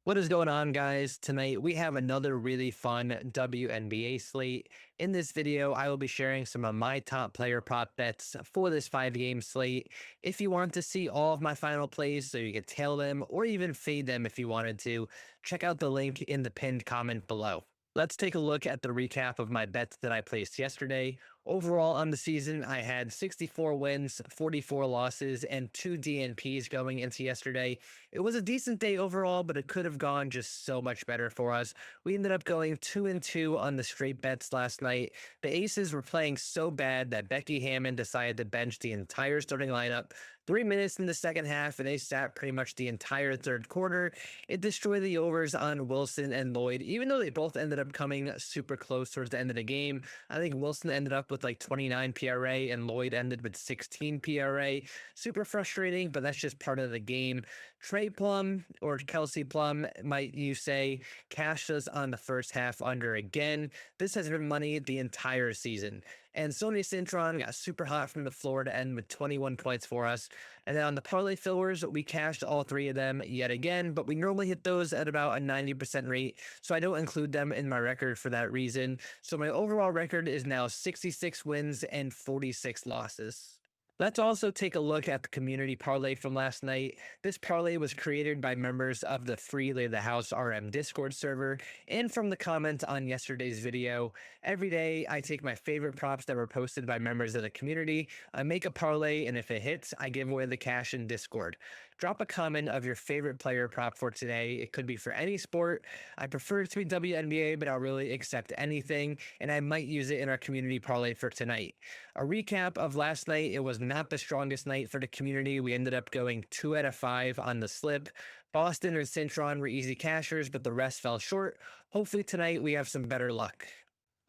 What is going on, guys? Tonight we have another really fun WNBA slate. In this video, I will be sharing some of my top player prop bets for this 5 game slate. If you want to see all of my final plays so you can tail them or even fade them if you wanted to, check out the link in the pinned comment below. Let's take a look at the recap of my bets that I placed yesterday. Overall, on the season, I had 64 wins, 44 losses, and 2 DNPs going into yesterday. It was a decent day overall, but it could have gone just so much better for us. We ended up going 2-2 on the straight bets last night. The Aces were playing so bad that Becky Hammond decided to bench the entire starting lineup. 3 minutes in the second half, and they sat pretty much the entire third quarter. It destroyed the overs on Wilson and Lloyd, even though they both ended up coming super close towards the end of the game. I think Wilson ended up with like 29 PRA and Lloyd ended with 16 PRA. Super frustrating, but that's just part of the game. Trey Plum, or Kelsey Plum, might you say, cashed us on the first half under again. This has been money the entire season. And Sony Cintron got super hot from the floor to end with 21 points for us. And then on the parlay fillers, we cashed all three of them yet again, but we normally hit those at about a 90% rate, so I don't include them in my record for that reason. So my overall record is now 66 wins and 46 losses. Let's also take a look at the community parlay from last night. This parlay was created by members of the free Lay the House RM Discord server and from the comments on yesterday's video. Every day, I take my favorite props that were posted by members of the community, I make a parlay, and if it hits, I give away the cash in Discord. Drop a comment of your favorite player prop for today. It could be for any sport. I prefer it to be WNBA, but I'll really accept anything, and I might use it in our community parlay for tonight. A recap of last night: it was not the strongest night for the community. We ended up going 2 out of 5 on the slip. Boston or Cintron were easy cashers, but the rest fell short. Hopefully tonight we have some better luck.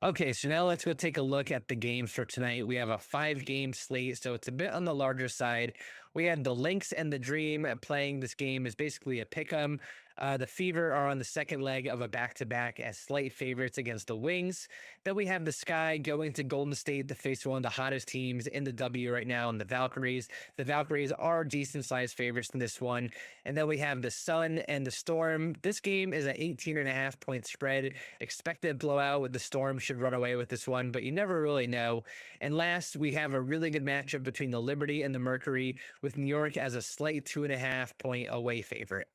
Okay, so now let's go take a look at the games for tonight. We have a 5 game slate, so it's a bit on the larger side. We had the Lynx and the Dream playing this game is basically a pick 'em. The Fever are on the second leg of a back-to-back as slight favorites against the Wings. Then we have the Sky going to Golden State to face one of the hottest teams in the W right now in the Valkyries. The Valkyries are decent-sized favorites in this one. And then we have the Sun and the Storm. This game is an 18.5 point spread. Expected blowout with the Storm should run away with this one, but you never really know. And last, we have a really good matchup between the Liberty and the Mercury, with New York as a slight 2.5 point away favorite.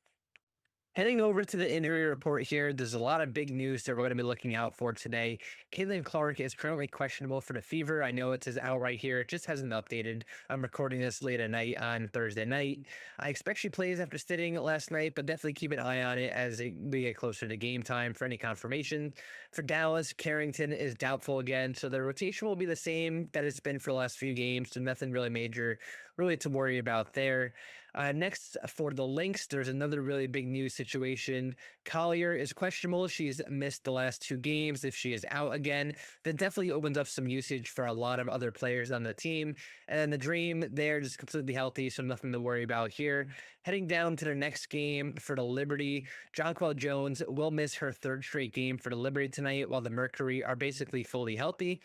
Heading over to the injury report here, there's a lot of big news that we're going to be looking out for today. Caitlin Clark is currently questionable for the Fever. I know it says out right here. It just hasn't updated. I'm recording this late at night on Thursday night. I expect she plays after sitting last night, but definitely keep an eye on it as we get closer to game time for any confirmation. For Dallas, Carrington is doubtful again, so the rotation will be the same that it's been for the last few games, so nothing really major really to worry about there. Next, for the Lynx, there's another really big news situation. Collier is questionable. She's missed the last 2 games. If she is out again, that definitely opens up some usage for a lot of other players on the team. And the Dream, they're just completely healthy, so nothing to worry about here. Heading down to the next game for the Liberty, Jonquel Jones will miss her 3rd straight game for the Liberty tonight, while the Mercury are basically fully healthy.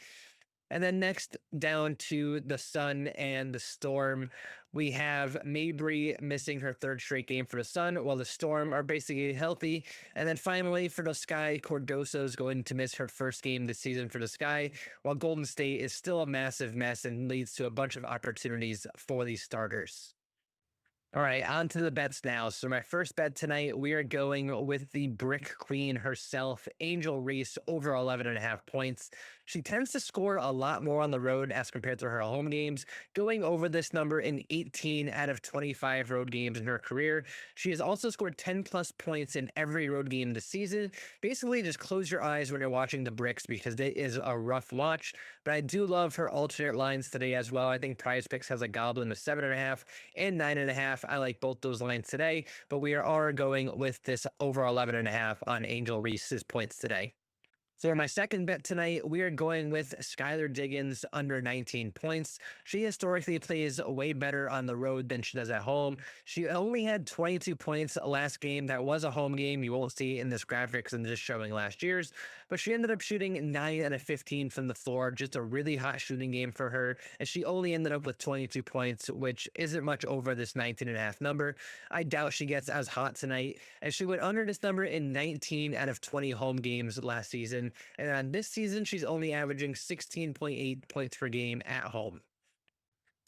And then next, down to the Sun and the Storm, we have Mabry missing her 3rd straight game for the Sun, while the Storm are basically healthy. And then finally, for the Sky, Cordoso is going to miss her 1st game this season for the Sky, while Golden State is still a massive mess and leads to a bunch of opportunities for these starters. All right, on to the bets now. So my first bet tonight, we are going with the Brick Queen herself, Angel Reese, over 11.5 points. She tends to score a lot more on the road as compared to her home games, going over this number in 18 out of 25 road games in her career. She has also scored 10 plus points in every road game this season. Basically, just close your eyes when you're watching the Bricks because it is a rough watch. But I do love her alternate lines today as well. I think Prize Picks has a Goblin of 7.5 and 9.5. I like both those lines today, but we are going with this over 11.5 on Angel Reese's points today. For my second bet tonight, we are going with Skylar Diggins under 19 points. She historically plays way better on the road than she does at home. She only had 22 points last game. That was a home game. You won't see it in this graphics and just showing last year's, but she ended up shooting 9 out of 15 from the floor. Just a really hot shooting game for her. And she only ended up with 22 points, which isn't much over this 19.5 number. I doubt she gets as hot tonight, as she went under this number in 19 out of 20 home games last season. And on this season, she's only averaging 16.8 points per game at home.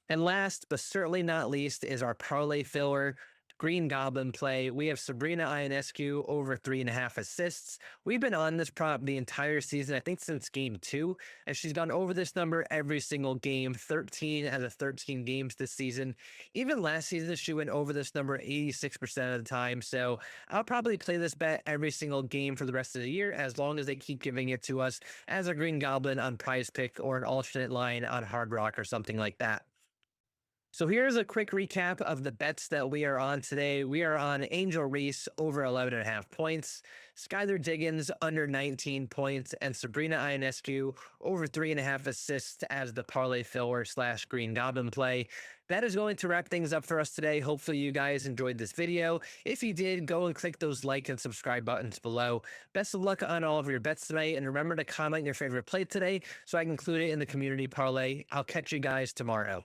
And last, but certainly not least, is our parlay filler. Green Goblin play. We have Sabrina Ionescu over 3.5 assists. We've been on this prop the entire season, I think since game two, and she's gone over this number every single game, 13 out of 13 games this season. Even last season, she went over this number 86% of the time. So I'll probably play this bet every single game for the rest of the year, as long as they keep giving it to us as a Green Goblin on Prize Pick or an alternate line on Hard Rock or something like that. So here's a quick recap of the bets that we are on today. We are on Angel Reese over 11.5 points, Skylar Diggins under 19 points, and Sabrina Ionescu over 3.5 assists as the parlay filler / Green Goblin play. That is going to wrap things up for us today. Hopefully you guys enjoyed this video. If you did, go and click those like and subscribe buttons below. Best of luck on all of your bets tonight, and remember to comment your favorite play today so I can include it in the community parlay. I'll catch you guys tomorrow.